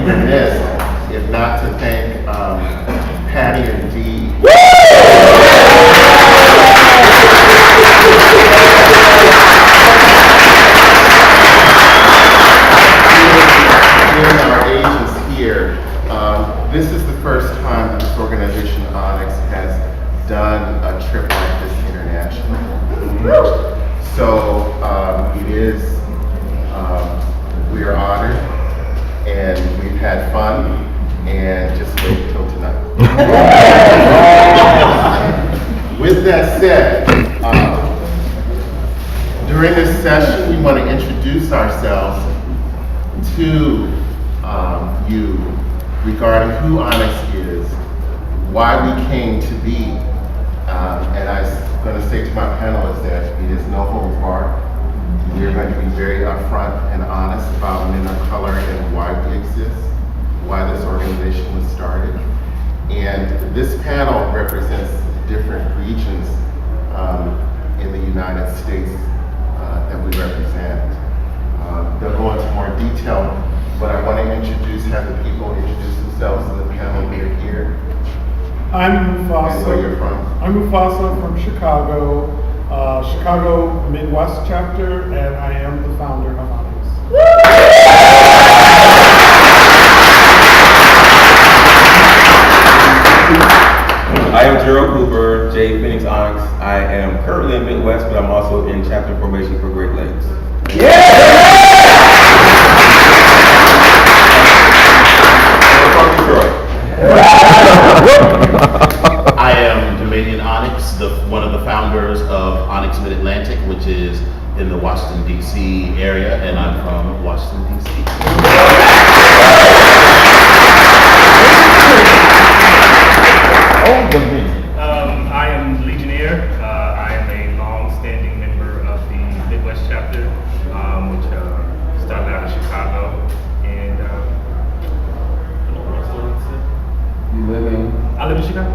remiss if not to thank Patty and Dee. Being our agents here, this is the first time that this organization, ONYX, has done a trip like this internationally. So it is, we are honored, and we've had fun, and just wait till tonight. With that said, during this session, we want to introduce ourselves to you regarding who ONYX is, why we came to be, and I'm going to say to my panelists that it is no holds barred. We're going to be very upfront and honest about men of color and why we exist, why this organization was started. And this panel represents different regions in the United States that we represent. They'll go into more detail, but I want to have the people introduce themselves to the panel that are here. I'm Mufasa. And where you're from? I'm Mufasa from Chicago, Chicago Midwest chapter, and I am the founder of ONYX. I am Gerald Cooper, J. Phoenix ONYX. I am currently in Midwest, but I'm also in chapter formation for Great Lakes. I am Dominion ONYX, one of the founders of ONYX Mid-Atlantic, which is in the Washington, D.C. area, and I'm from Washington, D.C. I am Legionnaire. I am a long-standing member of the Midwest chapter, which started out in Chicago. And I live in Chicago.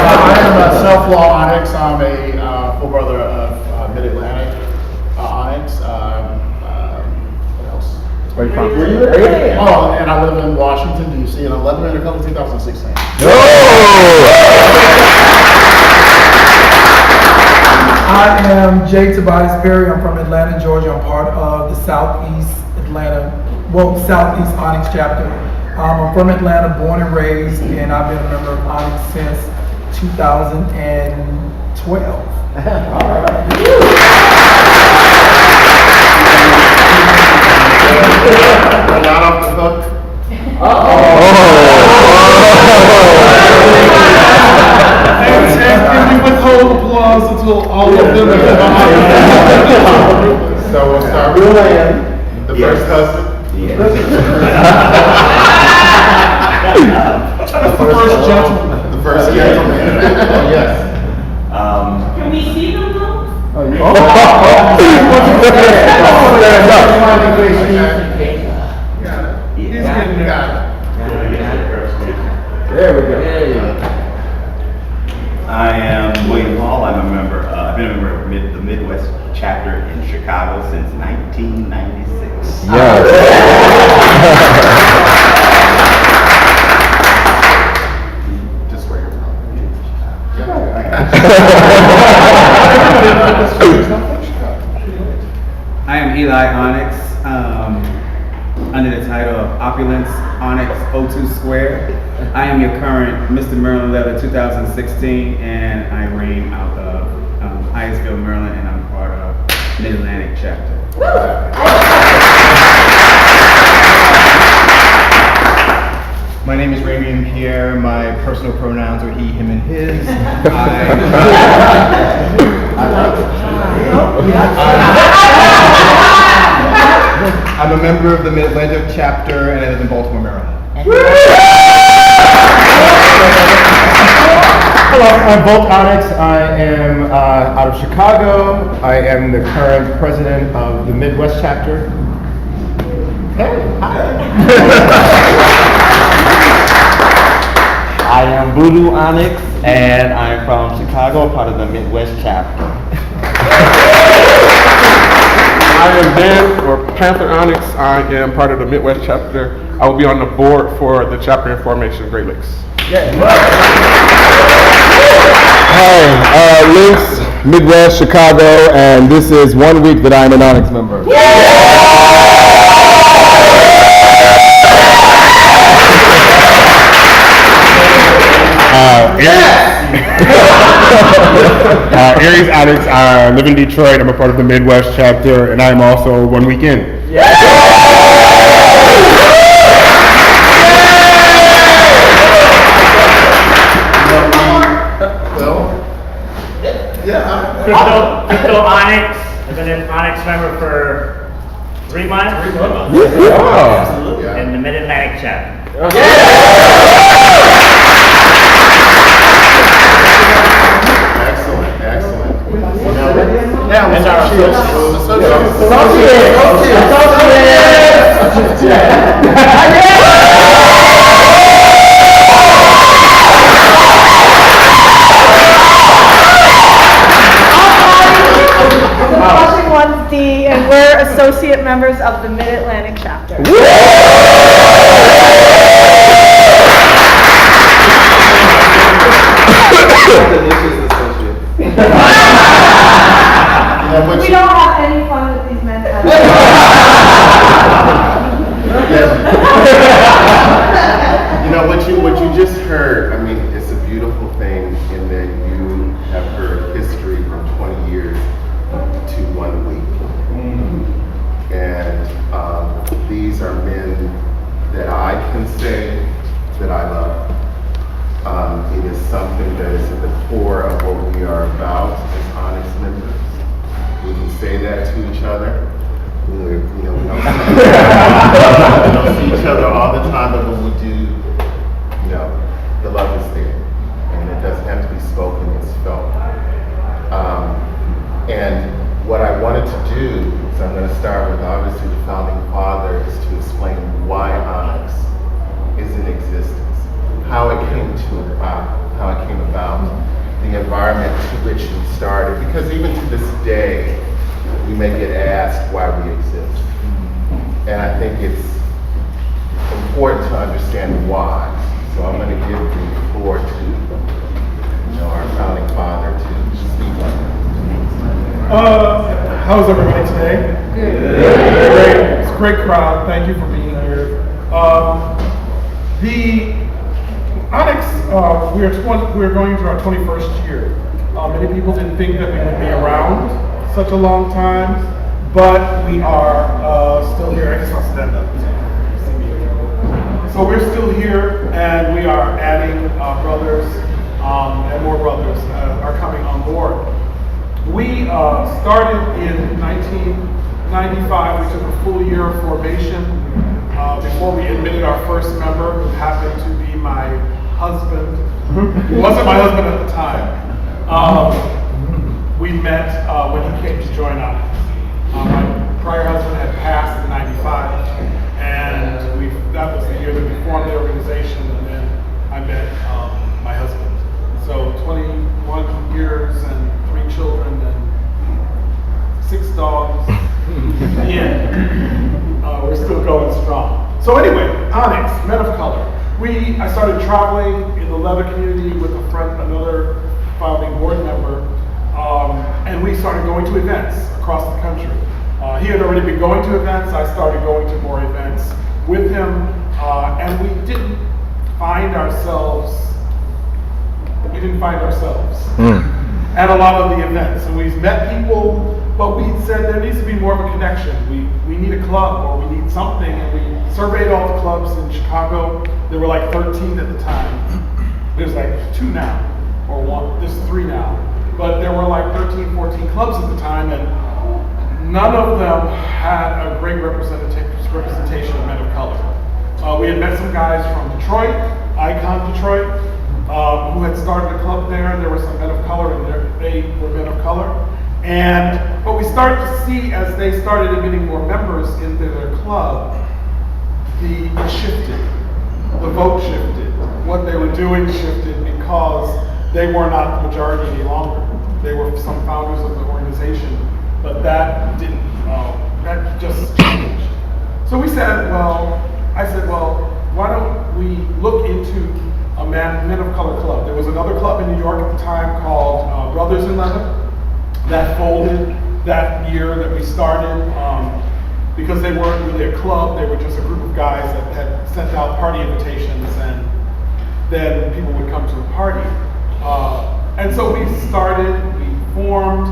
I am a self-law ONYX. I'm a full brother of Mid-Atlantic ONYX. What else? Where you from? Oh, and I live in Washington, D.C. and I left in a couple of 2016. I am Jay Tobias Perry. I'm from Atlanta, Georgia. I'm part of the Southeast ONYX chapter. I'm from Atlanta, born and raised, and I've been a member of ONYX since 2012. Not off the hook. And we withhold applause until all of them are So we'll start with the first husband. the first gentleman. The first gentleman. Yes. Can we see them though? There we go. I am William Hall. I'm a member. I've been a member of the Midwest chapter in Chicago since 1996. Just where you're from. I am Eli ONYX, under the title of Opulence ONYX O2 Square. I am your current Mr. Maryland Leather 2016, and I reign out of Hyattsville, Maryland, and I'm part of Mid-Atlantic chapter. My name is Ramian Pierre. My personal pronouns are he, him, and his. I'm a member of the Mid-Atlantic chapter, and I live in Baltimore, Maryland. Hello, I'm Volt ONYX. I am out of Chicago. I am the current president of the Midwest chapter. Hey, hi. I am Voodoo ONYX, and I'm from Chicago, part of the Midwest chapter. am Dan, or Panther Onyx. I am part of the Midwest chapter. I will be on the board for the chapter in formation, Great Lakes. Hi, Lynx, Midwest, Chicago, and this is 1 week that I'm an Onyx member. Aries Onyx, I live in Detroit. I'm a part of the Midwest chapter, and I'm also 1 week in. Crypto Onyx. I've been an Onyx member for 3 months. In the Mid-Atlantic chapter. Excellent. Now, And our D, and we're associate members of the Mid-Atlantic chapter. We don't have any fun with these men. You know, what you just heard, I mean, it's a beautiful thing in that you have heard history from 20 years to 1 week. And these are men that I can say that I love. It is something that is at the core of what we are about as Onyx members. We can say that to each other. We don't see each other all the time, but when we do, the love is there. And it doesn't have to be spoken, it's felt. And what I wanted to do is I'm going to start with obviously the founding fathers to explain why Onyx is in existence, how it came about, the environment to which it started. Because even to this day, we may get asked why we exist. And I think it's important to understand why. So I'm going to give the floor to our founding father to speak on that. How's everybody today? Good. Great. It's a great crowd. Thank you for being here. The Onyx, we're going into our 21st year. Many people didn't think that we would be around such a long time, but we are still here. I guess I'll stand up. So we're still here, and we are adding brothers, and more brothers are coming on board. We started in 1995. We took a full year of formation before we admitted our first member, who happened to be my husband. He wasn't my husband at the time. We met when he came to join us. My prior husband had passed in 95, and that was the year that we formed the organization, and then I met my husband. So 21 years and 3 children and 6 dogs. We're still going strong. So anyway, Onyx, men of color. I started traveling in the leather community with another founding board member, and we started going to events across the country. He had already been going to events. I started going to more events with him, and we didn't find ourselves at a lot of the events. And we've met people, but we said there needs to be more of a connection. We need a club, or we need something, and we surveyed all the clubs in Chicago. There were like 13 at the time. There's like 2 now, or 1. There's 3 now. But there were like 13, 14 clubs at the time, and none of them had a great representation of men of color. We had met some guys from Detroit, Icon Detroit, who had started a club there, and there were some men of color, and they were men of color. But we started to see, as they started admitting more members into their club, it shifted. The vote shifted. What they were doing shifted because they were not the majority any longer. They were some founders of the organization, but that So we said, I said, why don't we look into a men of color club? There was another club in New York at the time called Brothers in Leather that folded that year that we started because they weren't really a club. They were just a group of guys that had sent out party invitations, and then people would come to the party. And so we started, we formed,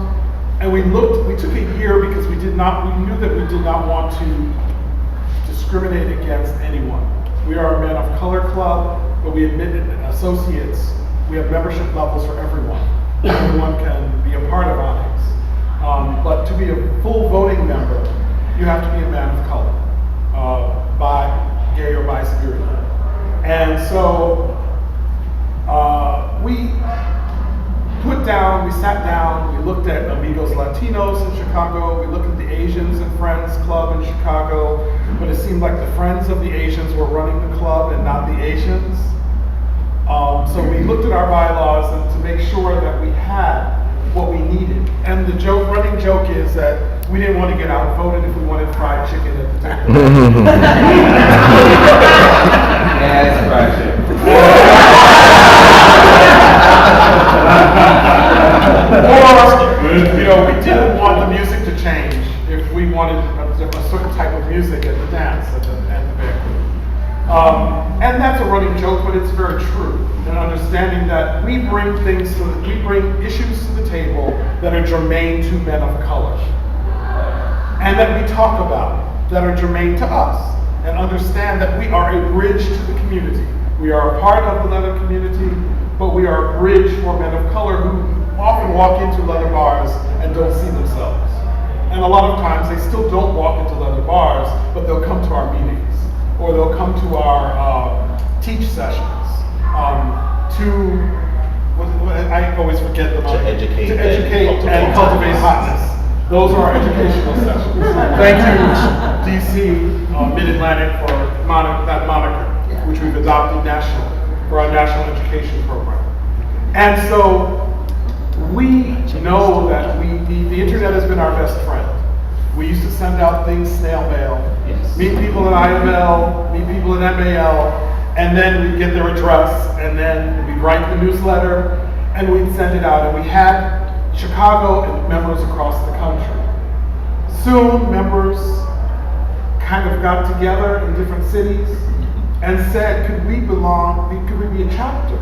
and we took a year because we knew that we did not want to discriminate against anyone. We are a men of color club, but we admitted associates. We have membership levels for everyone. Everyone can be a part of ONYX. But to be a full voting member, you have to be a man of color, bi, gay, or bi-spirited. And so we sat down, we looked at Amigos Latinos in Chicago, we looked at the Asians and Friends Club in Chicago, but it seemed like the Friends of the Asians were running the club and not the Asians. So we looked at our bylaws and to make sure that we had what we needed. And the running joke is that we didn't want to get outvoted if we wanted fried chicken at the table. Yeah, it's fried chicken. Or, we didn't want the music to change if we wanted a certain type of music at the dance at the banquet. And that's a running joke, but it's very true. And understanding that we bring issues to the table that are germane to men of color, and that we talk about that are germane to us, and understand that we are a bridge to the community. We are a part of the leather community, but we are a bridge for men of color who often walk into leather bars and don't see themselves. And a lot of times they still don't walk into leather bars, but they'll come to our meetings, or they'll come to our teach sessions, I always forget the To educate and cultivate hotness. Those are our educational sessions. Thank you, DC, Mid-Atlantic, for that moniker, which we've adopted nationally for our national education program. And so we know that the internet has been our best friend. We used to send out things snail mail, meet people at IML, meet people at MAL, and then we'd get their address, and then we'd write the newsletter, and we'd send it out. And we had Chicago and members across the country. Soon, members kind of got together in different cities and said, could we be a chapter?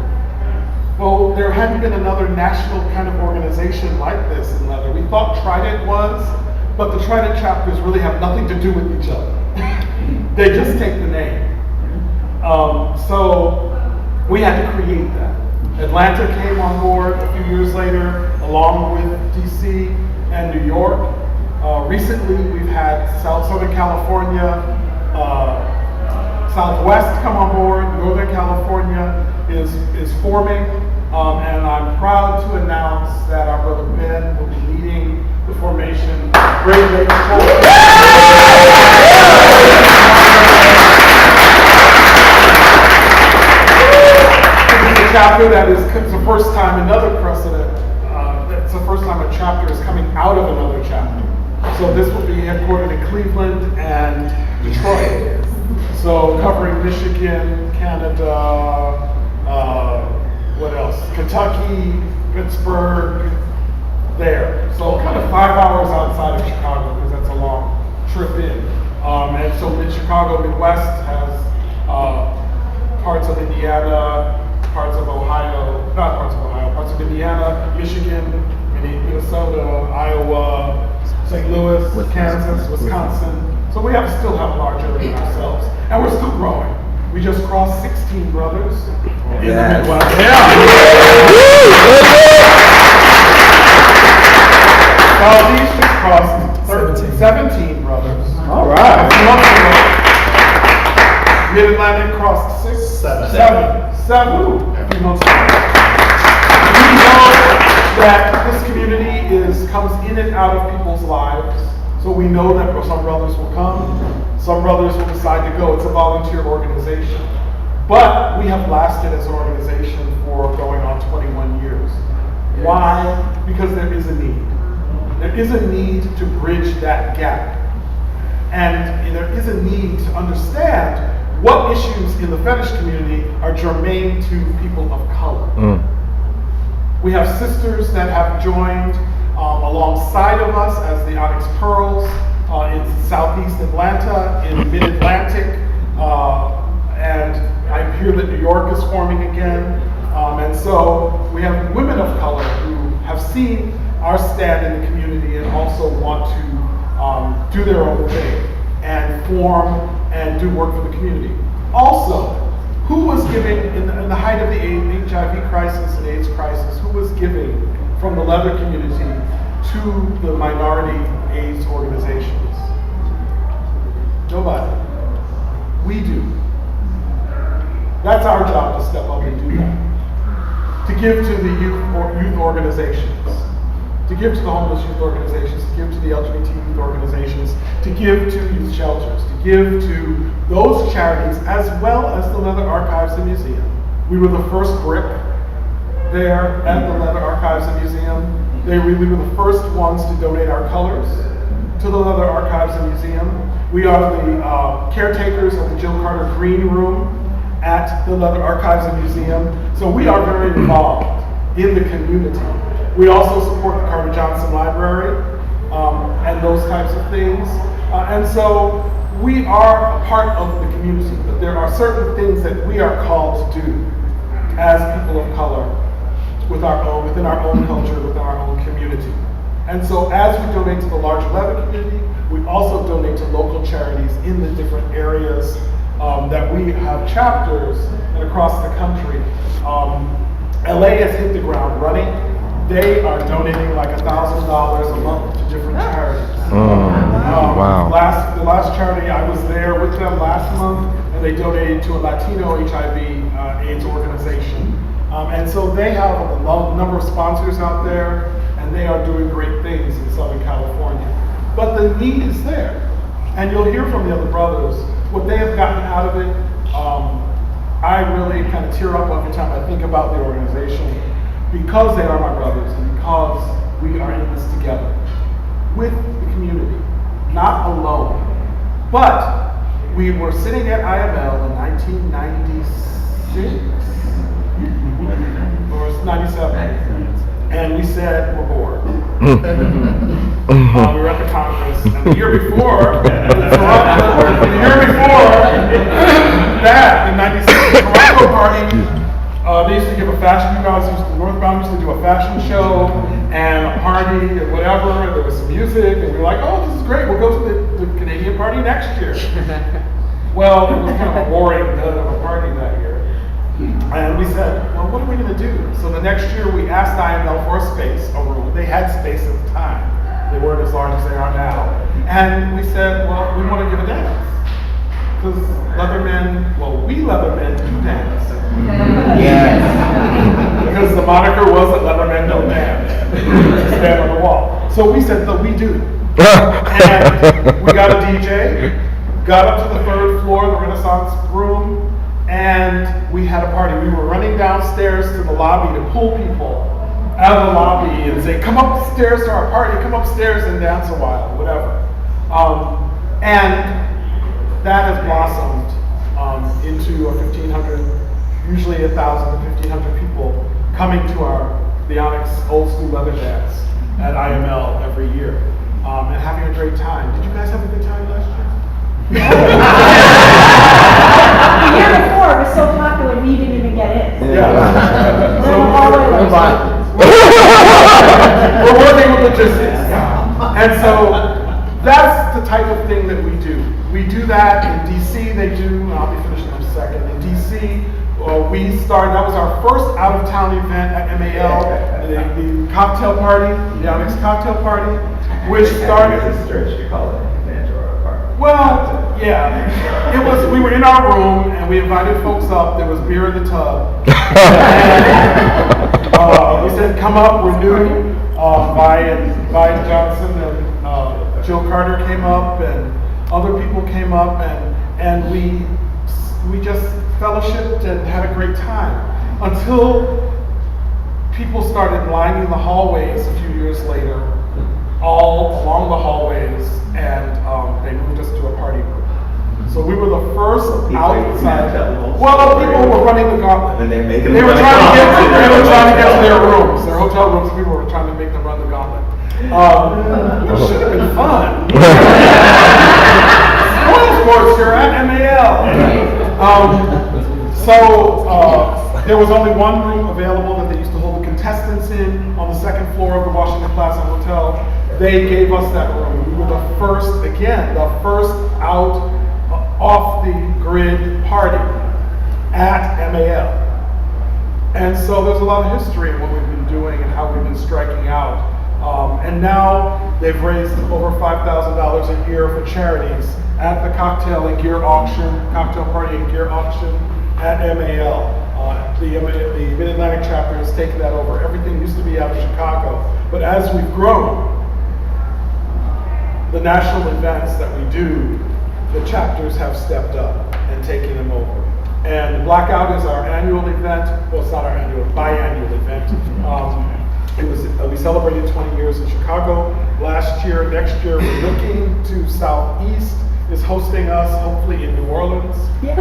Well, there hadn't been another national kind of organization like this in leather. We thought Trident was, but the Trident chapters really have nothing to do with each other. They just take the name. So we had to create that. Atlanta came on board a few years later, along with DC and New York. Recently, we've had Southern California, Southwest come on board. Northern California is forming, and I'm proud to announce that our brother Ben will be leading the formation. Great Lakes chapter that it's the first time another precedent. It's the first time a chapter is coming out of another chapter. So this will be headquartered in Cleveland and Detroit. So covering Michigan, Canada, what else? Kentucky, Pittsburgh, there. So kind of 5 hours outside of Chicago because that's a long trip in. And so Chicago Midwest has parts of Indiana, parts of Ohio, not parts of Ohio, parts of Indiana, Michigan, Minnesota, Iowa, St. Louis, Kansas, Wisconsin. So we still have a large area ourselves. And we're still growing. We just crossed 16 brothers in the Midwest. Southeast just crossed 17 brothers. All right. Mid-Atlantic crossed 6, 7. A few months ago. We know that this community comes in and out of people's lives. So we know that some brothers will come, some brothers will decide to go. It's a volunteer organization. But we have lasted as an organization for going on 21 years. Why? Because there is a need. There is a need to bridge that gap. And there is a need to understand what issues in the fetish community are germane to people of color. We have sisters that have joined alongside of us as the ONYX Pearls in Southeast Atlanta, in Mid-Atlantic, and I hear that New York is forming again. And so we have women of color who have seen our stand in the community and also want to do their own thing and form and do work for the community. Also, who was giving, in the height of the HIV crisis and AIDS crisis, who was giving from the leather community to the minority AIDS organizations? Nobody. We do. That's our job to step up and do that. To give to the youth organizations, to give to the homeless youth organizations, to give to the LGBT youth organizations, to give to youth shelters, to give to those charities, as well as the Leather Archives and Museum. We were the first brick there at the Leather Archives and Museum. We were the first ones to donate our colors to the Leather Archives and Museum. We are the caretakers of the Jill Carter Green Room at the Leather Archives and Museum. So we are very involved in the community. We also support the Carter Johnson Library and those types of things. And so we are a part of the community, but there are certain things that we are called to do as people of color within our own culture, within our own community. And so as we donate to the larger leather community, we also donate to local charities in the different areas that we have chapters and across the country. LA has hit the ground running. They are donating like $1,000 a month to different charities. Wow. The last charity, I was there with them last month, and they donated to a Latino HIV AIDS organization. And so they have a number of sponsors out there, and they are doing great things in Southern California. But the need is there. And you'll hear from the other brothers what they have gotten out of it. I really kind of tear up every time I think about the organization, because they are my brothers and because we are in this together with the community, not alone. But we were sitting at IML in 1996, or was it 97? And we said, we're bored. We were at the Congress, and the year before, that, in 96, the Toronto party, they used to give a fashion, Northbound used to do a fashion show and a party and whatever, and there was some music, and we were like, oh, this is great, we'll go to the Canadian party next year. Well, it was kind of a boring party that year. And we said, well, what are we going to do? So the next year we asked IML for a space, a room. They had space at the time. They weren't as large as they are now. And we said, well, we want to give a dance. Because we Leathermen do dance. Yes. Because the moniker wasn't Leathermen don't dance. Stand on the wall. So we said, no, we do. And we got a DJ, got up to the 3rd floor, the Renaissance room, and we had a party. We were running downstairs to the lobby to pull people out of the lobby and say, come upstairs to our party, come upstairs and dance a while, whatever. And that has blossomed into 1,500, usually 1,000 to 1,500 people coming to the ONYX Old School Leather Dance at IML every year and having a great time. Did you guys have a good time last year? The year before, it was so popular, we didn't even get in. Yeah. We're working with logistics. And so that's the type of thing that we do. We do that in DC, they do, and I'll be finishing in a second. In DC, we started, that was our first out-of-town event at MAL, the cocktail party, the ONYX cocktail party, which started. It's a stretch to call it an event or a party. Well, yeah, it was. We were in our room and we invited folks up. There was beer in the tub. And, we said, "Come up, we're new." Vi Johnson and Jill Carter came up, and other people came up, and we just fellowshipped and had a great time until people started lining the hallways a few years later, all along the hallways, and they moved us to first People outside. tell the whole Well, story. people who were running the gauntlet. When they're making They them were run the trying to get, gauntlet. they were trying to get to their rooms, their hotel rooms. People were trying to make them run the gauntlet. Which should have been fun. Of course, you're at MAL. There was only one room available that they used to hold the contestants in on the second floor of the Washington Plaza Hotel. They gave us that room. We were the first out off the grid party at MAL. And so there's a lot of history in what we've been doing and how we've been striking out. And now they've raised over $5,000 a year for charities at the cocktail party and gear auction at MAL. The Mid-Atlantic chapter has taken that over. Everything used to be out of Chicago. But as we've grown, the national events that we do, the chapters have stepped up and taken them over. And Blackout is our annual event. Well, it's not our annual, biannual event. We celebrated 20 years in Chicago last year. Next year, we're looking to Southeast is hosting us, hopefully in New Orleans. We do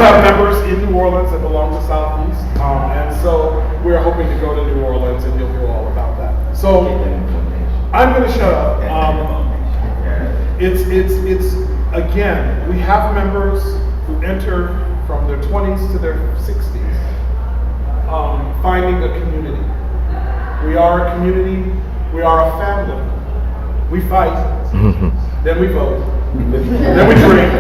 have members in New Orleans that belong to Southeast, and so we're hoping to go to New Orleans, and you'll hear all about that. So I'm going to shut up. It's again, we have members who enter from their 20s to their 60s, finding a community. We are a community. We are a family. We fight, then we vote, then we drink,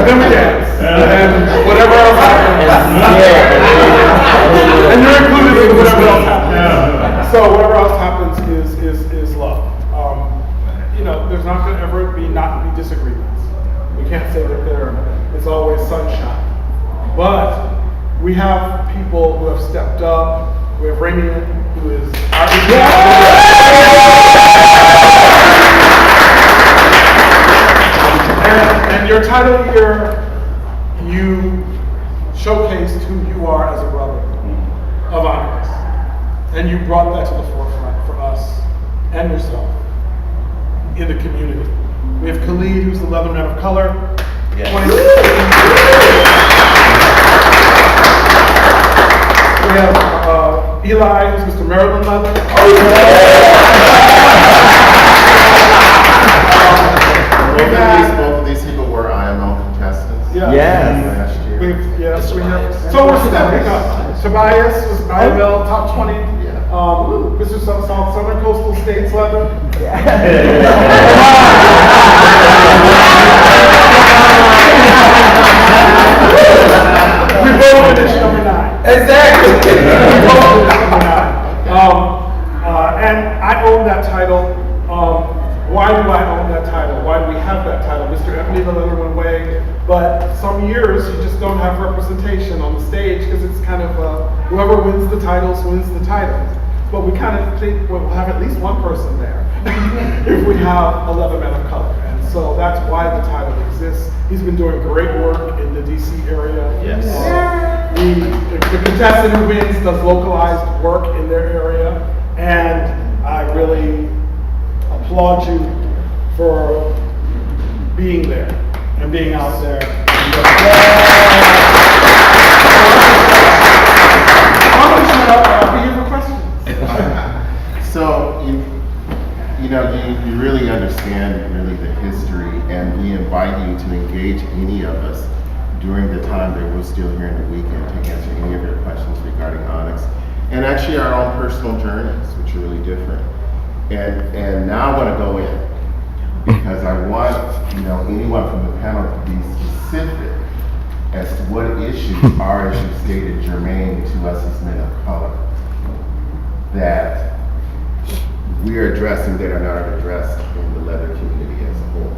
then we dance, and whatever else happens. And you're included in whatever else happens. So whatever else happens is love. There's not going to ever be disagreements. We can't say that it's always sunshine. But we have people who have stepped up. We have Ramian, who is our and your title here, you showcased who you are as a brother of ONYX. And you brought that to the forefront for us and yourself in the community. We have Khalid, who's the Leatherman of Color. Yes. We have Eli, who's Mr. Maryland Leather. Both of these people were IMO contestants. Yeah. Yes. Last year. Yes, we have. So we're stepping up. Tobias was IML top 20. Mr. Southern Coastal States Leather. We both finished number 9. Exactly. We both finished number 9. And I own that title. Why do I own that title? Why do we have that title? Mr. Ebony the Leather went away, but some years you just don't have representation on the stage because it's kind of whoever wins the titles wins the titles. But we kind of think we'll have at least one person there if we have a Leatherman of Color. And so that's why the title exists. He's been doing great work in the DC area. Yes. The contestant who wins does localized work in their area. And I really applaud you for being there and being out there. I'm going to shut up and I'll be here for questions. So you really understand the history, and we invite you to engage any of us during the time that we're still here in the weekend to answer any of your questions regarding ONYX, and actually our own personal journeys, which are really different. And now I want to go in because I want anyone from the panel to be specific as to what issues are, as you stated, germane to us as men of color that we are addressing that are not addressed in the leather community as a whole.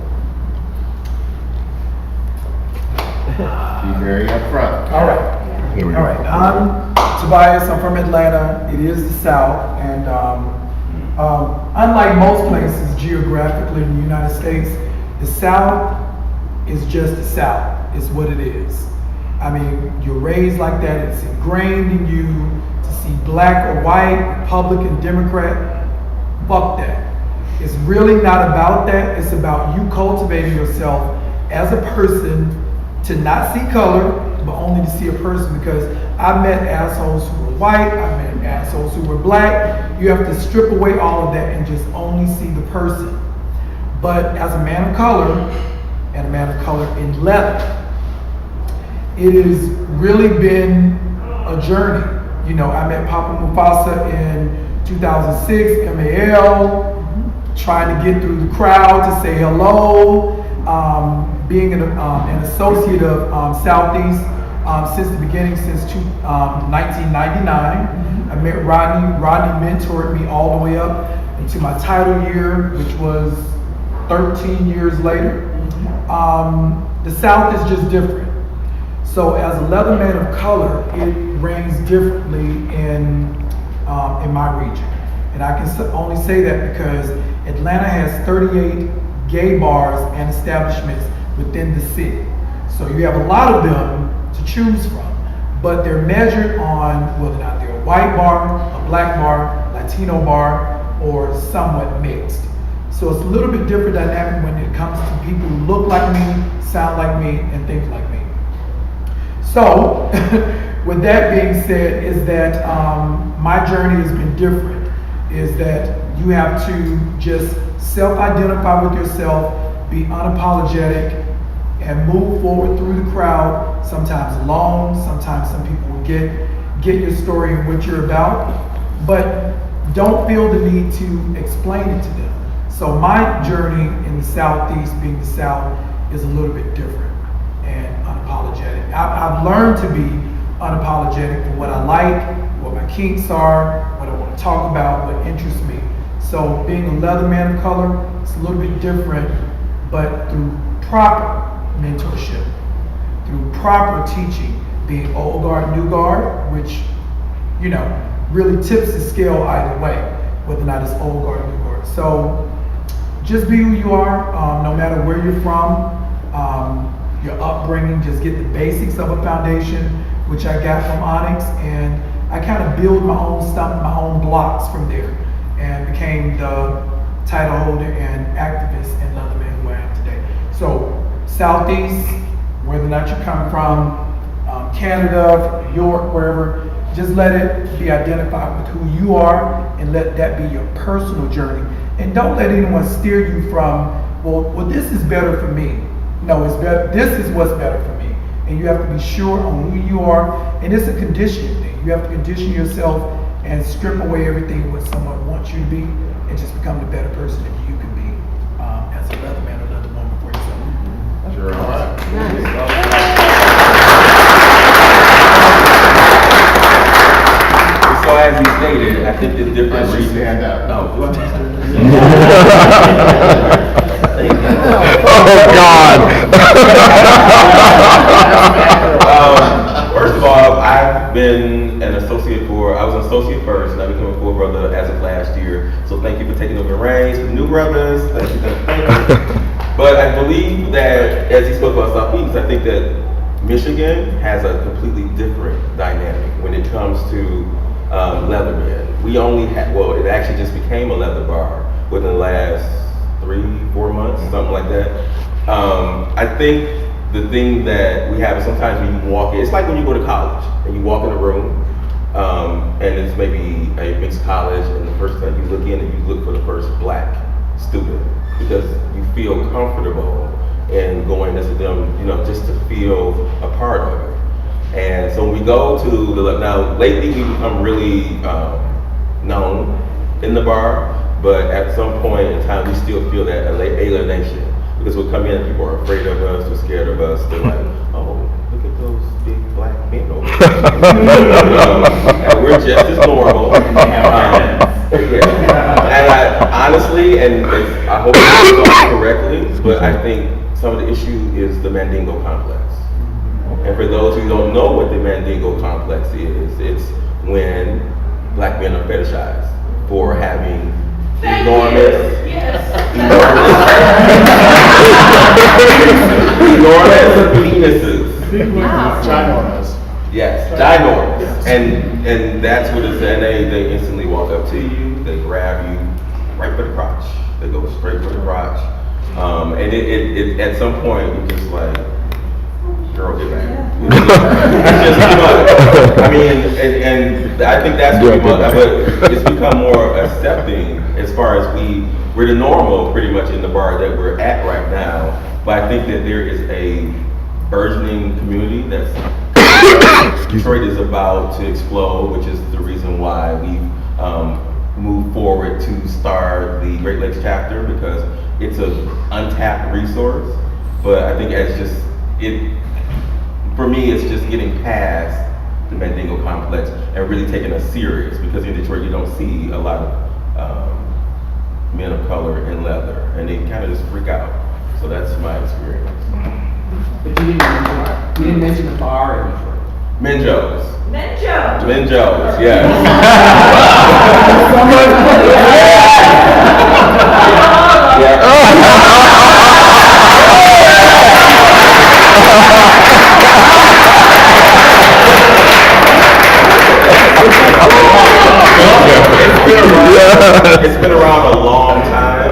Be very upfront. All right. I'm Tobias. I'm from Atlanta. It is the South, and unlike most places geographically in the United States, the South is just the South. It's what it is. I mean, you're raised like that. It's ingrained in you to see black or white, Republican, Democrat. Fuck that. It's really not about that. It's about you cultivating yourself as a person to not see color, but only to see a person. Because I met assholes who were white, I met assholes who were black. You have to strip away all of that and just only see the person. But as a man of color, and a man of color in leather, it has really been a journey. You know, I met Papa Mufasa in 2006, MAL, trying to get through the crowd to say hello, being an associate of Southeast since the beginning, since 1999. I met Rodney. Rodney mentored me all the way up into my title year, which was 13 years later. The South is just different. So as a leather man of color, it rings differently in my region. And I can only say that because Atlanta has 38 gay bars and establishments within the city. So you have a lot of them to choose from, but they're measured on whether or not they're a white bar, a black bar, Latino bar, or somewhat mixed. So it's a little bit different dynamic when it comes to people who look like me, sound like me, and think like me. So, with that being said, is that my journey has been different. Is that you have to just self-identify with yourself, be unapologetic, and move forward through the crowd, sometimes alone, sometimes some people will get your story and what you're about, but don't feel the need to explain it to them. So my journey in the Southeast, being the South, is a little bit different and unapologetic. I've learned to be unapologetic for what I like, what my kinks are, what I want to talk about, what interests me. So being a leather man of color, it's a little bit different, but through proper mentorship, through proper teaching, being old guard, new guard, which, you know, really tips the scale either way, whether or not it's old guard, new guard. So just be who you are, no matter where you're from, your upbringing, just get the basics of a foundation, which I got from ONYX, and I kind of build my own stuff, my own blocks from there, and became the title holder and activist in Leatherman who I am today. So Southeast, whether or not you come from Canada, from New York, wherever, just let it be identified with who you are and let that be your personal journey. And don't let anyone steer you from, well, this is better for me. No, it's better. This is what's better for me. And you have to be sure on who you are. And it's a conditioning thing. You have to condition yourself and strip away everything what someone wants you to be and just become the better person that you can be as a leather man or leather woman for yourself. Sure. All right. So as he stated, I think there's different reasons. Stand up. Oh, God. First of all, I've been an associate I was an associate first, and I became a full brother as of last year. So thank you for taking over the reins, the new brothers. Thank you. But I believe that, as he spoke about Southeast, I think that Michigan has a completely different dynamic when it comes to Leatherman. We only had, well, it actually just became a leather bar within the last 3-4 months, something like that. I think the thing that we have is sometimes when you walk in, it's like when you go to college and you walk in a room and it's maybe a mixed college, and the first time you look in and you look for the first black student because you feel comfortable in going into them, you know, just to feel a part of it. And so when we go to now lately we've become really known in the bar, but at some point in time we still feel that alienation because we'll come in and people are afraid of us, they're scared of us, they're like, oh, look at those big black men over there. And we're just as normal. And I honestly, and I hope I'm saying correctly, but I think some of the issue is the Mandingo complex. And for those who don't know what the Mandingo complex is, it's when black men are fetishized for having enormous penises. Ginormous. Yeah. Yes, ginormous. And that's what it's, and they instantly walk up to you, they grab you right for the crotch. They go straight for the crotch. And it at some point, you're just like, girl, get back. It's just too much. I mean, and I think that's what but it's become more accepting as far as we're the normal pretty much in the bar that we're at right now. But I think that there is a burgeoning community that's Detroit is about to explode, which is the reason why we've moved forward to start the Great Lakes chapter, because it's an untapped resource. But I think for me, it's just getting past the Mandingo complex and really taking us serious, because in Detroit you don't see a lot of men of color in leather, and they kind of just freak out. So that's my experience. But you didn't mention the bar in Detroit. Menjo's. Menjo. Menjo's, yes. It's been around a long time.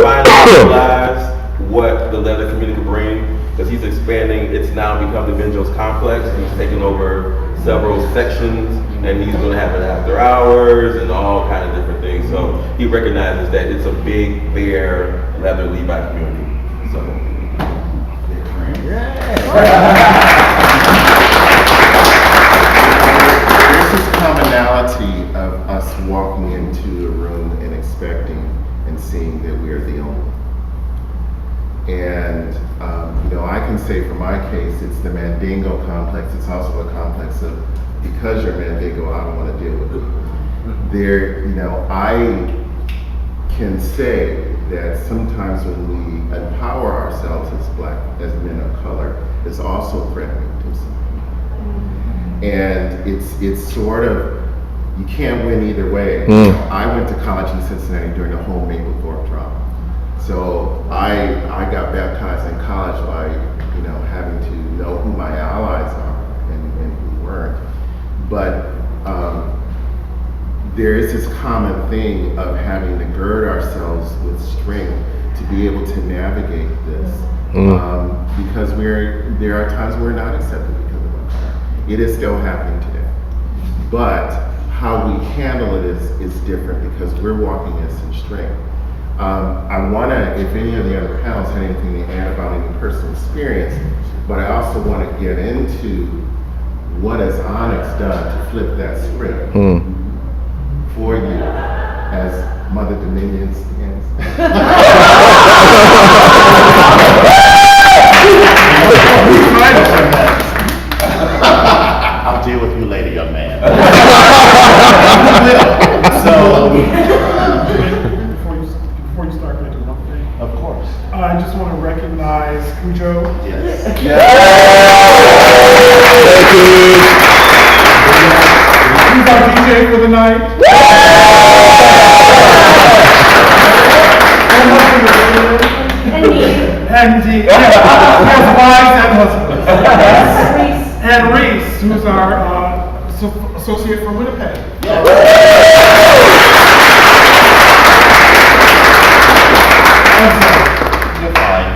Finally realized what the leather community could bring, because he's expanding. It's now become the Menjo's complex. He's taken over several sections, and he's going to have it after hours and all kind of different things. So he recognizes that it's a big, bare leather Levi community. So. There's this commonality of us walking into a room and expecting and seeing that we are the only one. And I can say for my case, it's the Mandingo complex. It's also a complex of, because you're Mandingo, I don't want to deal with it. I can say that sometimes when we empower ourselves as men of color, it's also threatening to some people. And it's sort of, you can't win either way. I went to college in Cincinnati during the whole Maplethorpe drama. So I got baptized in college by, having to know who my allies are and who weren't. But there is this common thing of having to gird ourselves with strength to be able to navigate this. Because there are times we're not accepted because of our color. It is still happening today. But how we handle it is different, because we're walking in some strength. I want to, if any of the other panels had anything to add about any personal experience, but I also want to get into what has ONYX done to flip that script for you as Mother Dominion stands. I'll deal with you later, young man. Before you start, can I do one thing? Of course. I just want to recognize Cujo. Yes. He's our DJ for the night. And Dee. His wives and husbands. And Reese, who's our associate from Winnipeg.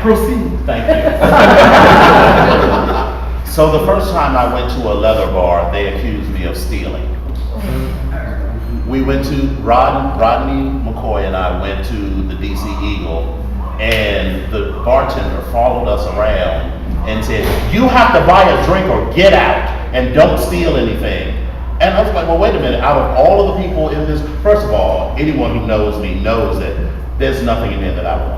Proceed. Thank you. So the first time I went to a leather bar, they accused me of stealing. We went to, Rodney McCoy and I went to the DC Eagle, and the bartender followed us around and said, "You have to buy a drink or get out, and don't steal anything." And I was like, well, wait a minute, out of all of the people in this, first of all, anyone who knows me knows that there's nothing in there that I want.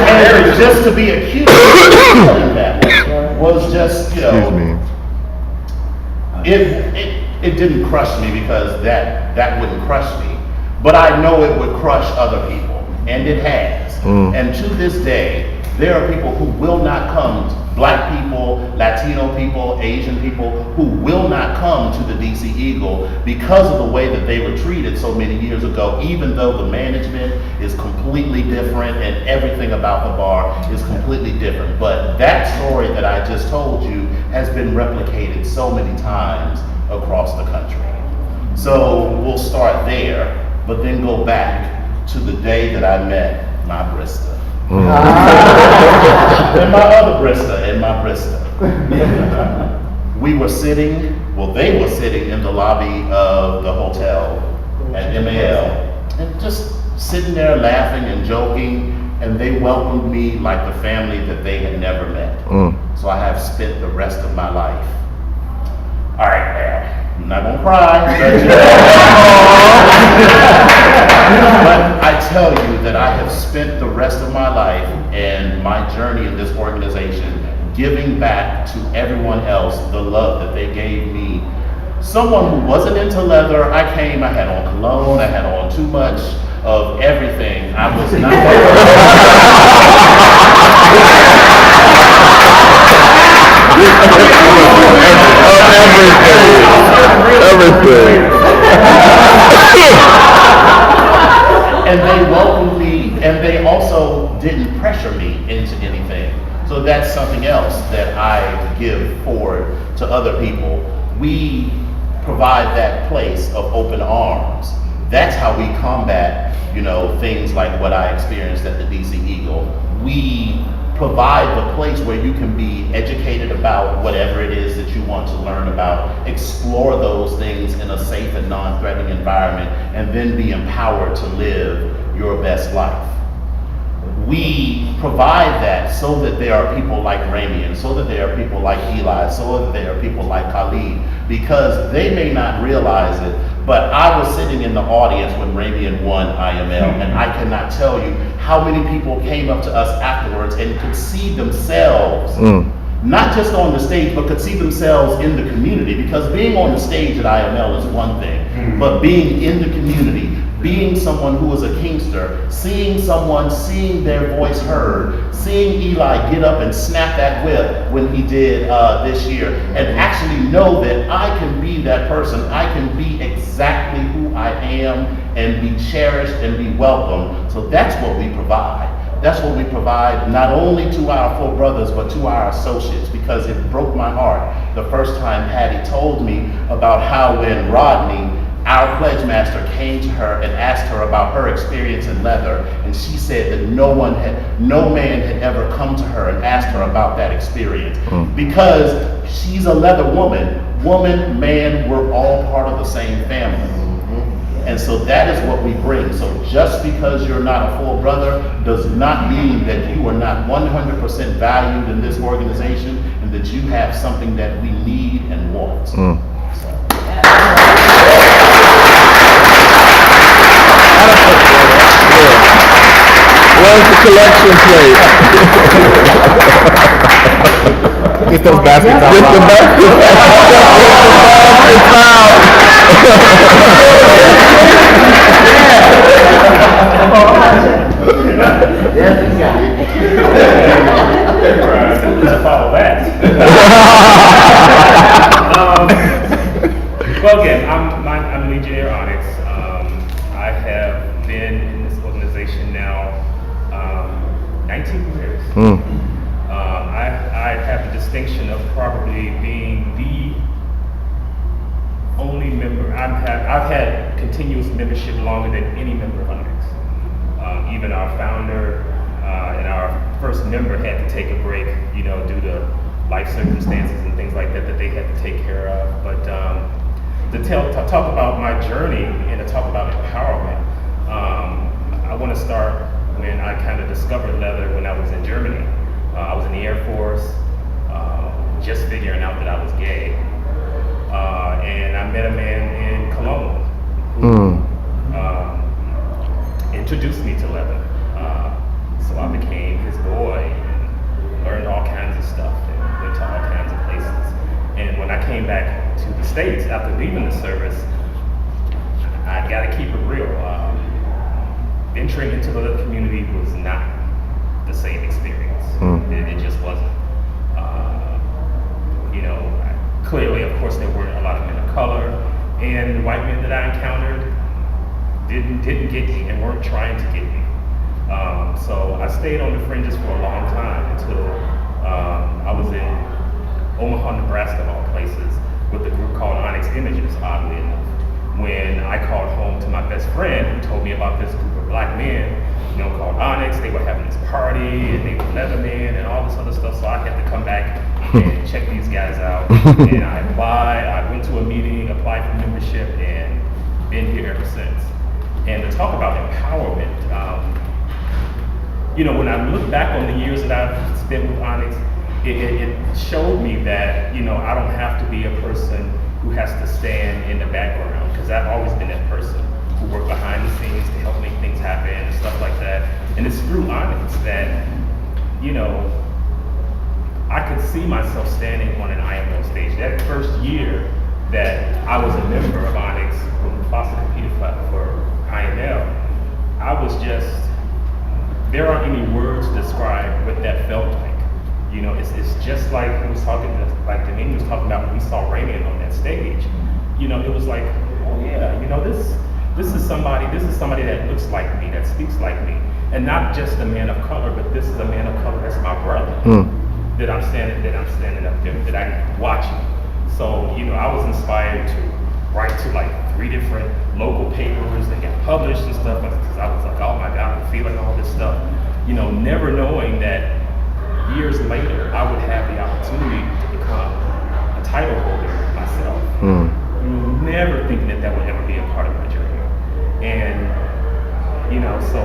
And just to be accused of doing that was just, it didn't crush me, because that wouldn't crush me, but I know it would crush other people, and it has. And to this day, There are people who will not come, black people, Latino people, Asian people, who will not come to the DC Eagle because of the way that they were treated so many years ago, even though the management is completely different and everything about the bar is completely different. But that story that I just told you has been replicated so many times across the country. So we'll start there, but then go back to the day that I met my Brista. And my other Brista and my Brista. We were sitting, well, they were sitting in the lobby of the hotel at MAL and just sitting there laughing and joking, and they welcomed me like the family that they had never met. So I have spent the rest of my life. All right, now, I'm not gonna cry, but I tell you that I have spent the rest of my life and my journey in this organization giving back to everyone else the love that they gave me. Someone who wasn't into leather, I came, I had on cologne, I had on too much of everything. I was not. Everything. And they welcomed me, and they also didn't pressure me into anything. So that's something else that I give forward to other people. We provide that place of open arms. That's how we combat, things like what I experienced at the DC Eagle. We provide the place where you can be educated about whatever it is that you want to learn about, explore those things in a safe and non-threatening environment, and then be empowered to live your best life. We provide that so that there are people like Ramian, so that there are people like Eli, so that there are people like Khalid, because they may not realize it, but I was sitting in the audience when Ramian won IML, and I cannot tell you how many people came up to us afterwards and could see themselves, not just on the stage, but could see themselves in the community, because being on the stage at IML is one thing, but being in the community, being someone who is a Kingster, seeing their voice heard, seeing Eli get up and snap that whip when he did this year, and actually know that I can be that person. I can be exactly who I am and be cherished and be welcomed. So that's what we provide. That's what we provide not only to our full brothers, but to our associates, because it broke my heart the first time Patty told me about how when Rodney, our pledge master, came to her and asked her about her experience in leather, and she said that no man had ever come to her and asked her about that experience, because she's a leather woman. Woman, man, we're all part of the same family. And so that is what we bring. So just because you're not a full brother does not mean that you are not 100% valued in this organization and that you have something that we need and want. Where's the collection plate? Get those baskets out. Get the baskets out. Yes, you got it. Follow that. Well, again, I'm Legionnaire Onyx. I have been in this organization now 19 years. I have the distinction of probably being the only member. I've had continuous membership longer than any member of Onyx. Even our founder and our first member had to take a break, due to life circumstances and things like that they had to take care of. But to talk about my journey and to talk about empowerment, I want to start when I kind of discovered leather when I was in Germany. I was in the Air Force, just figuring out that I was gay. And I met a man in Cologne who introduced me to leather. So I became his boy and learned all kinds of stuff and went to all kinds of places. And when I came back to the States after leaving the service, I gotta keep it real. Venturing into the leather community was not the same experience. It just wasn't. You know, clearly, of course, there weren't a lot of men of color, and the white men that I encountered didn't get me and weren't trying to get me. So I stayed on the fringes for a long time until I was in Omaha, Nebraska, of all places, with a group called ONYX Images, oddly enough. When I called home to my best friend who told me about this group of black men, you know, called ONYX, they were having this party and they were Leatherman and all this other stuff, so I had to come back and check these guys out. And I applied, I went to a meeting, applied for membership, and been here ever since. And to talk about empowerment, you know, when I look back on the years that I've spent with ONYX, it showed me that, you know, I don't have to be a person who has to stand in the background, because I've always been that person who worked behind the scenes to help make things happen and stuff like that. And it's through ONYX that, you know, I could see myself standing on an IML stage. That first year that I was a member of ONYX, when Foster competed for IML, I was just, there aren't any words to describe what that felt like. You know, it's just like he was talking, like Dominique was talking about when we saw Raymond on that stage. You know, it was like, oh yeah, you know, this is somebody that looks like me, that speaks like me. And not just a man of color, but this is a man of color that's my brother. That I'm standing up there, that I'm watching. So, you know, I was inspired to write to like 3 different local papers that got published and stuff, because I was like, oh my God, I'm feeling all this stuff. You know, never knowing that years later, I would have the opportunity to become a title holder myself. Never thinking that would ever be a part of my journey. And, you know, so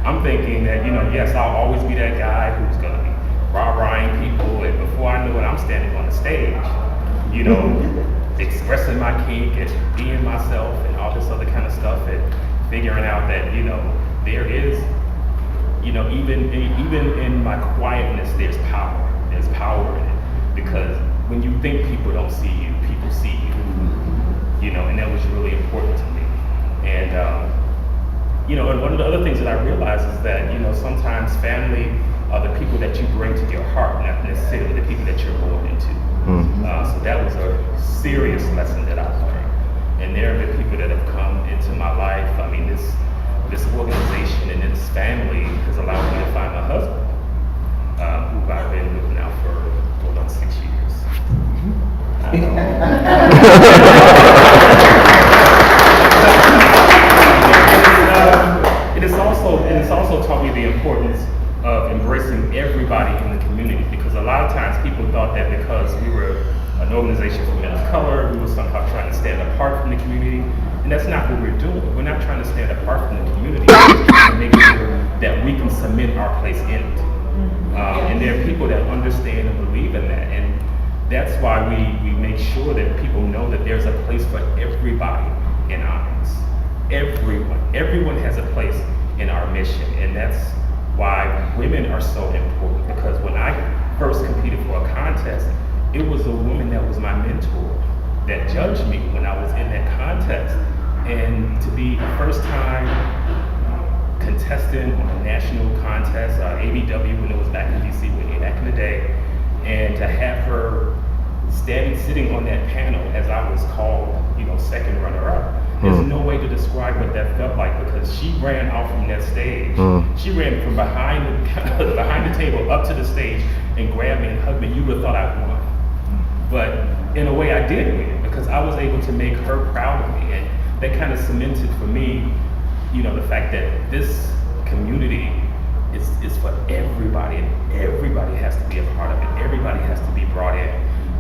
I'm thinking that, you know, yes, I'll always be that guy who's gonna be rah-rahing people, and before I know it, I'm standing on the stage, you know, expressing my kink and being myself and all this other kind of stuff, and figuring out that, you know, there is, you know, even in my quietness, there's power. There's power in it, because when you think people don't see you, people see you. You know, and that was really important to me. And you know, and one of the other things that I realized is that, you know, sometimes family are the people that you bring to your heart, not necessarily the people that you're born into. So that was a serious lesson that I learned. And there have been people that have come into my life. I mean, this organization and this family has allowed me to find my husband, who I've been with now for going on 6 years. It's also taught me the importance of embracing everybody in the community, because a lot of times people thought that because we were an organization for men of color, we were somehow trying to stand apart from the community. And that's not what we're doing. We're not trying to stand apart from the community. We're trying to make sure that we can cement our place in it. And there are people that understand and believe in that. And that's why we make sure that people know that there's a place for everybody in ONYX. Everyone has a place in our mission. And that's why women are so important. Because when I first competed for a contest, it was a woman that was my mentor that judged me when I was in that contest. And to be a first-time contestant on a national contest, ABW, when it was back in DC, way back in the day, and to have her sitting on that panel as I was called, you know, second runner-up. There's no way to describe what that felt like, because she ran out from that stage. She ran from behind the table up to the stage and grabbed me and hugged me. You would have thought I won. But in a way I did win, because I was able to make her proud of me. And that kind of cemented for me, you know, the fact that this community is for everybody, and everybody has to be a part of it. Everybody has to be brought in.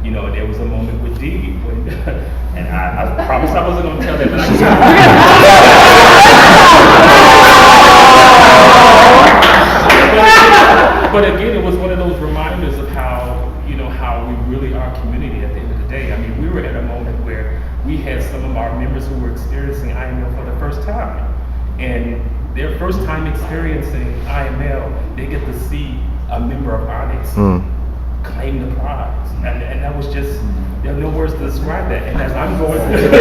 You know, there was a moment with Dee when, and I promised I wasn't going to tell that, but I But again, it was one of those reminders of how, you know, how we really are a community at the end of the day. I mean, we were at a moment where we had some of our members who were experiencing IML for the first time. And their first time experiencing IML, they get to see a member of ONYX claim the prize. And that was just, there are no words to describe that. And as I'm going through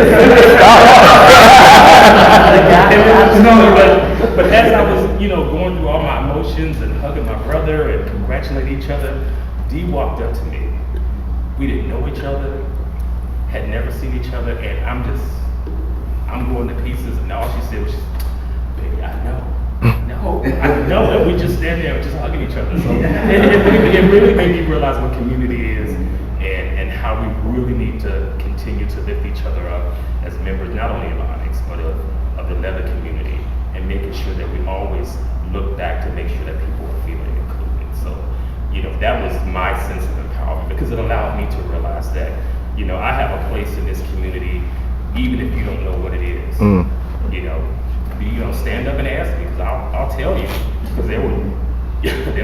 but as I was, going through all my emotions and hugging my brother and congratulating each other, Dee walked up to me. We didn't know each other, had never seen each other, and I'm going to pieces, and all she said was, baby, I know. No, I know. And we just stand there just hugging each other. So it really made me realize what community is and how we really need to continue to lift each other up as members, not only of ONYX, but of the leather community, and making sure that we always look back to make sure that people are feeling included. So, that was my sense of empowerment, because it allowed me to realize that, I have a place in this community, even if you don't know what it is. Stand up and ask me, because I'll tell you, because there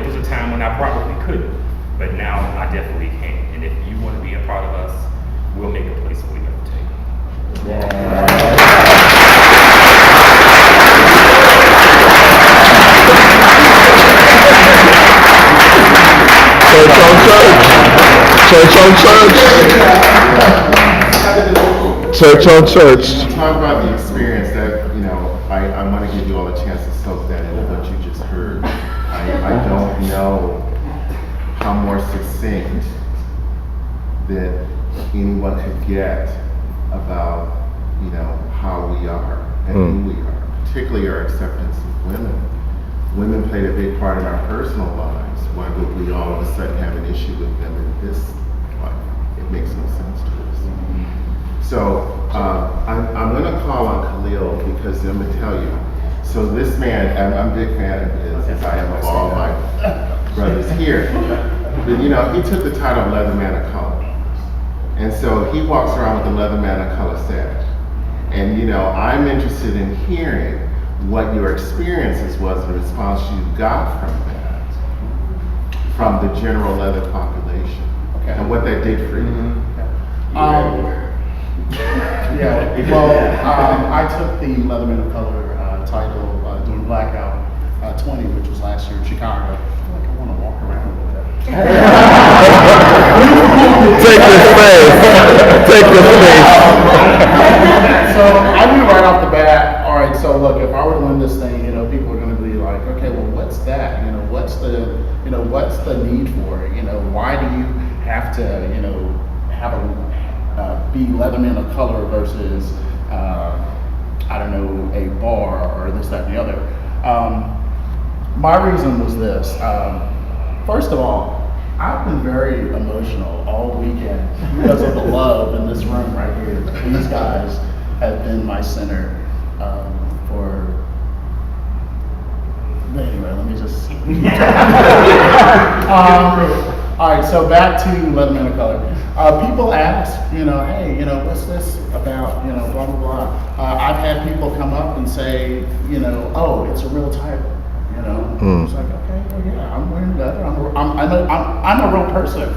was a time when I probably couldn't, but now I definitely can. And if you want to be a part of us, we'll make a place for you at the table. Church on church. Church on church. Church on church. Talk about the experience that, I want to give you all a chance to soak that into what you just heard. I don't know how more succinct that anyone could get about, how we are and who we are, particularly our acceptance of women. Women played a big part in our personal lives. Why would we all of a sudden have an issue with them in this life? It makes no sense to us. So I'm going to call on Khalil, because I'm going to tell you. So this man, I'm a big fan of his, as I am of all my brothers here. But he took the title of Leather Man of Color. And so he walks around with the Leather Man of Color sash. And I'm interested in hearing what your experiences was in response you got from that, from the general leather population, and what that did for you. I took the Leatherman of Color title during Blackout 20, which was last year in Chicago. I feel like I want to walk around with that. Take the space. Take the space. So I knew right off the bat, all right, so look, if I were to win this thing, people are going to be like, okay, well, what's that? What's the need for it? Why do you have to, have a be Leatherman of Color versus, a bar or this, that, and the other. My reason was this. First of all, I've been very emotional all weekend because of the love in this room right here. These guys have been my center for. Anyway, let me just. All right, so back to Leatherman of Color. People ask, hey, what's this about, blah, blah, blah. I've had people come up and say, oh, it's a real title, It's like, okay, well, yeah, I'm wearing leather. I'm a real person.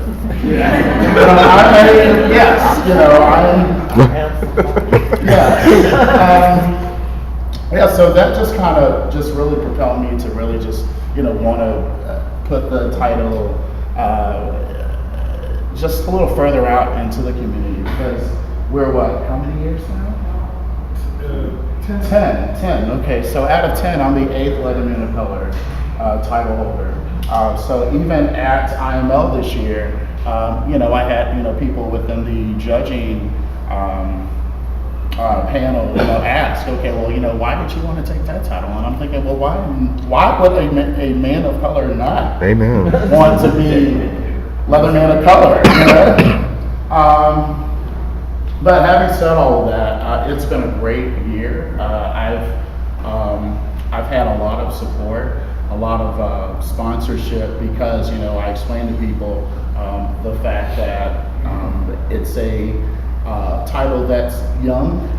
So that just kind of just really propelled me to really just, want to put the title just a little further out into the community, because we're how many years now? 10. Okay, so out of 10, I'm the 8th Leatherman of Color title holder. So even at IML this year, I had people within the judging panel ask, okay, well, why did you want to take that title? And I'm thinking, well, why would a man of color not want to be Leatherman of Color? But having said all of that, it's been a great year. I've had a lot of support, a lot of sponsorship, because I explained to people the fact that it's a title that's young.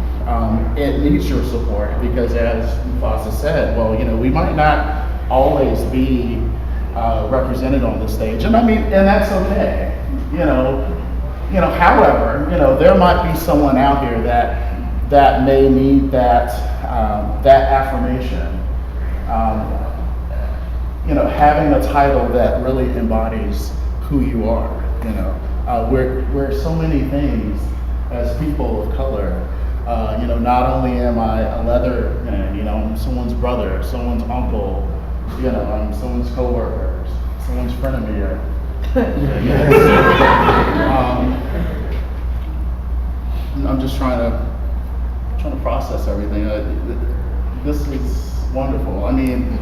It needs your support, because as Mufasa said, well, we might not always be represented on the stage, and that's okay. However, there might be someone out here that may need that affirmation. Having a title that really embodies who you are. We're so many things as people of color, Not only am I a leather man, I'm someone's brother, someone's uncle, I'm someone's coworker, someone's frenemy. I'm just trying to process everything. This is wonderful. I mean,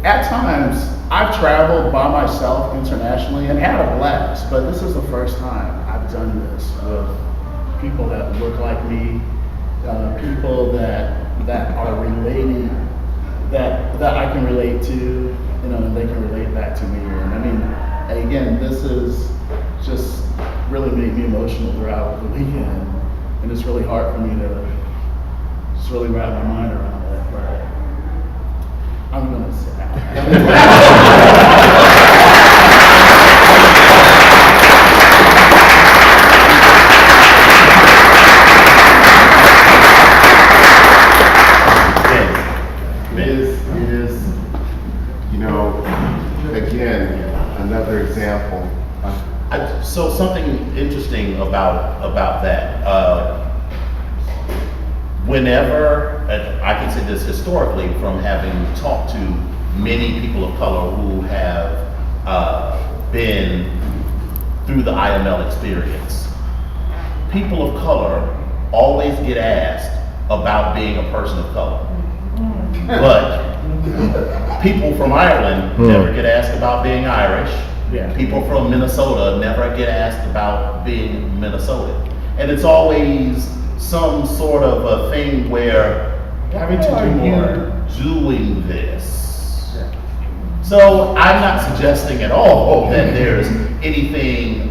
at times I've traveled by myself internationally and had a blast, but this is the first time I've done this with people that look like me, people that are relating, that I can relate to, and they can relate back to me. And I mean, again, this is just really made me emotional throughout the weekend, and it's really hard for me to just really wrap my mind around it, but I'm gonna sit down. Again, another example. So something interesting about that. Whenever, I can say this historically from having talked to many people of color who have been through the IML experience, people of color always get asked about being a person of color. But people from Ireland never get asked about being Irish. People from Minnesota never get asked about being Minnesotan. And it's always some sort of a thing where, having to do more, doing this. So I'm not suggesting at all that there's anything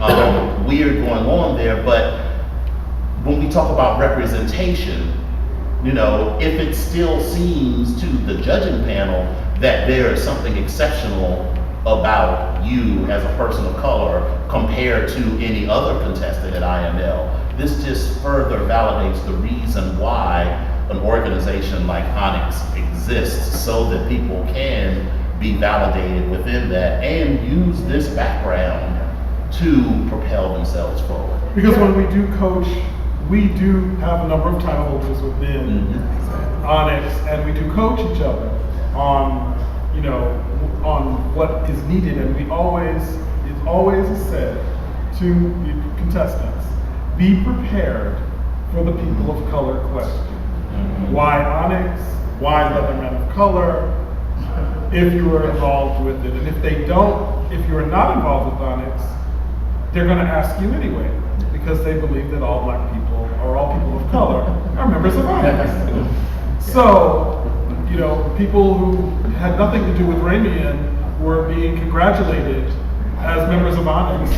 weird going on there, but when we talk about representation, if it still seems to the judging panel that there is something exceptional about you as a person of color compared to any other contestant at IML, this just further validates the reason why an organization like ONYX exists, so that people can be validated within that and use this background to propel themselves forward. Because when we do coach, we do have a number of title holders within ONYX, and we do coach each other on, on what is needed, and it always is said to the contestants, be prepared for the people of color question. Why ONYX? Why leather men of color? If you are involved with it, and if you are not involved with ONYX, they're going to ask you anyway, because they believe that all black people, or all people of color, are members of ONYX. So, people who had nothing to do with Ramian were being congratulated as members of ONYX.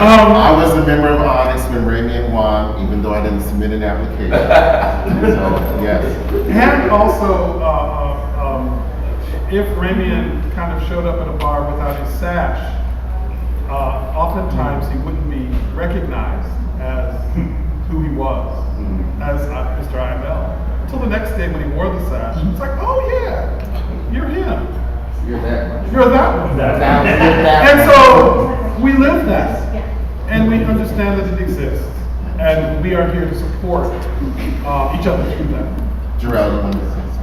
I was a member of ONYX when Ramian won, even though I didn't submit an application. So, yes. And also, if Ramian kind of showed up at a bar without his sash, oftentimes he wouldn't be recognized as who he was, as Mr. IML. Until the next day when he wore the sash, it's like, oh yeah, you're him. You're that one. You're that one. And so we live that, and we understand that it exists, and we are here to support each other through that. Jarrell,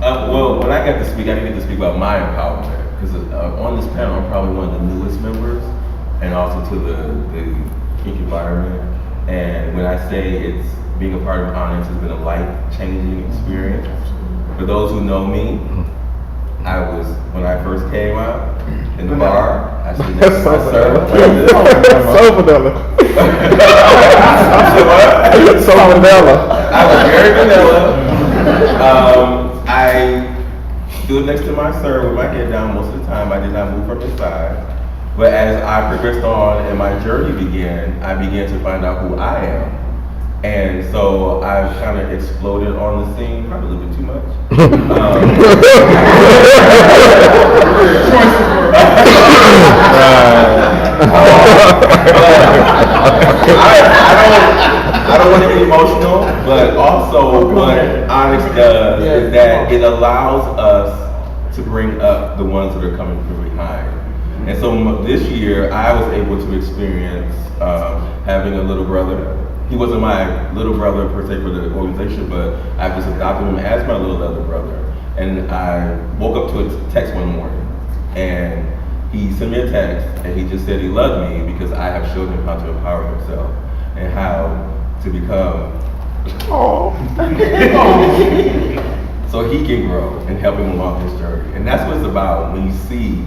well, when I got to speak, I didn't get to speak about my empowerment, because on this panel, I'm probably one of the newest members, and also to the kink environment. And when I say it's being a part of ONYX has been a life-changing experience. For those who know me, when I first came out in the bar, I stood next to my server. So vanilla. So vanilla. I was very vanilla. I stood next to my server with my head down most of the time. I did not move from his side. But as I progressed on and my journey began, I began to find out who I am. And so I've kind of exploded on the scene, probably a little bit too much. I don't want to get emotional, but also what ONYX does is that it allows us to bring up the ones that are coming from behind. And so this year, I was able to experience having a little brother. He wasn't my little brother per se for the organization, but I just adopted him as my little other brother. And I woke up to a text one morning, and he sent me a text, and he just said he loved me because I have showed him how to empower himself and how to become so he can grow and help him along his journey. And that's what it's about. When you see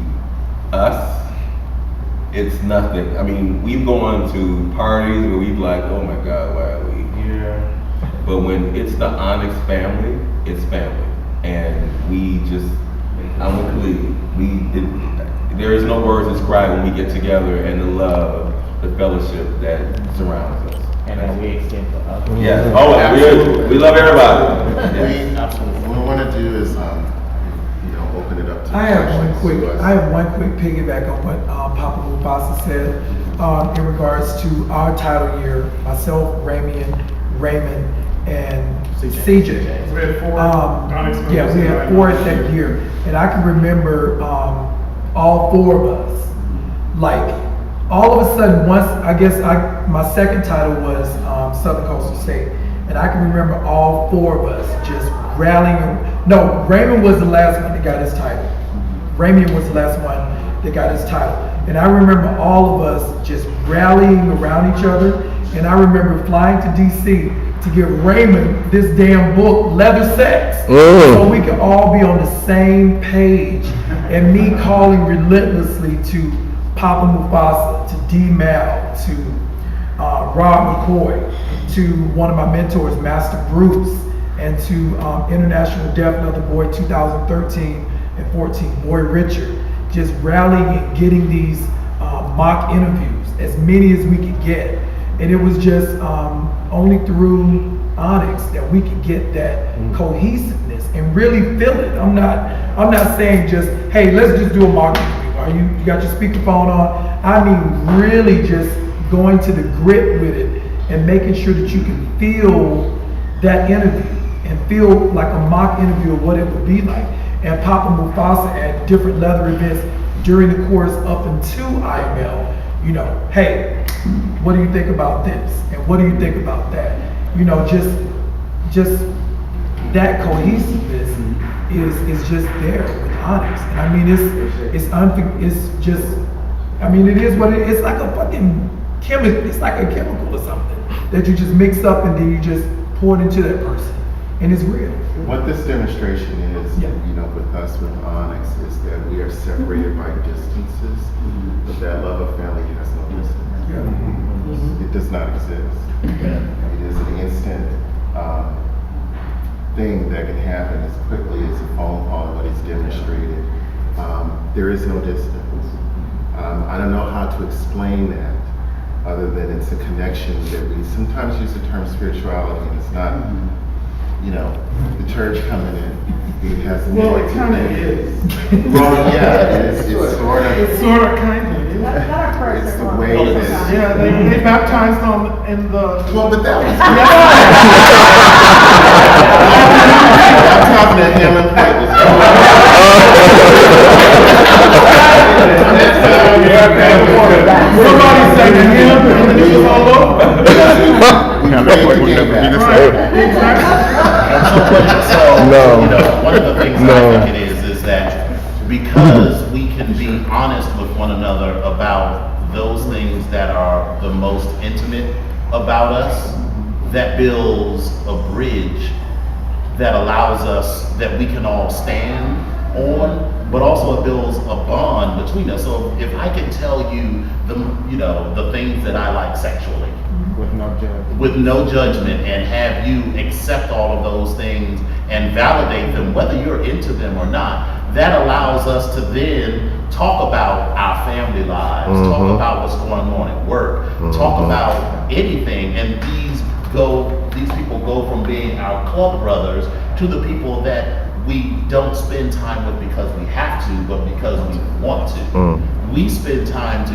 us, it's nothing. I mean, we've gone to parties where we've like, oh my God, why are we here? But when it's the Onyx family, it's family. And we just, there is no words to describe when we get together and the love, the fellowship that surrounds us. And that we extend to others. Yes. Oh, we love everybody. Yes. What we want to do is, open it up to I have questions. one quick piggyback on what Papa Mufasa said in regards to our title year. Myself, Raymond, and CJ. We had 4 Onyx members. Yeah, we had 4 that year, and I can remember all 4 of us. Like all of a sudden, once my second title was Southern Coastal State, and I can remember all 4 of us just rallying. No, Raymond was the last one that got his title. Raymond was the last one that got his title. And I remember all of us just rallying around each other. And I remember flying to DC to give Raymond this damn book, Leather Sex, so we could all be on the same page. And me calling relentlessly to Papa Mufasa, to D-Mal, to Rob McCoy, to one of my mentors, Master Bruce, and to International Deaf Leather Boy 2013 and 14, Boy Richard, just rallying and getting these mock interviews, as many as we could get. And it was just only through Onyx that we could get that cohesiveness and really feel it. I'm not saying just, hey, let's just do a mock interview. You got your speakerphone on? I mean, really just going to the grit with it and making sure that you can feel that interview and feel like a mock interview of what it would be like. And Papa Mufasa at different leather events during the course up until IML, hey, what do you think about this? And what do you think about that? Just that cohesiveness is just there with Onyx. And I mean, it's just, I mean, it is what it is. It's like a fucking chemical, it's like a chemical or something that you just mix up and then you just pour it into that person. And it's real. What this demonstration is, with us with Onyx, is that we are separated by distances, but that love of family has no distance. It does not exist. It is an instant thing that can happen as quickly as a phone call and what he's demonstrated. There is no distance. I don't know how to explain that other than it's a connection that we sometimes use the term spirituality, and it's not, the church coming in. It has a It kind of is. Well, yeah, it's sort of. It's sort of kind of. Not our person. It's the way that. Yeah, they baptized them in the. Well, but that was. Yeah. I'm talking to him and Piper. Somebody sang to him and it was all over. One of the things I think it is that because we can be honest with one another about those things that are the most intimate about us, that builds a bridge that allows us, that we can all stand on, but also it builds a bond between us. So if I can tell you the things that I like sexually, with no judgment, and have you accept all of those things and validate them, whether you're into them or not, that allows us to then talk about our family lives, talk about what's going on at work, talk about anything. And these people go from being our club brothers to the people that we don't spend time with because we have to, but because we want to. We spend time together.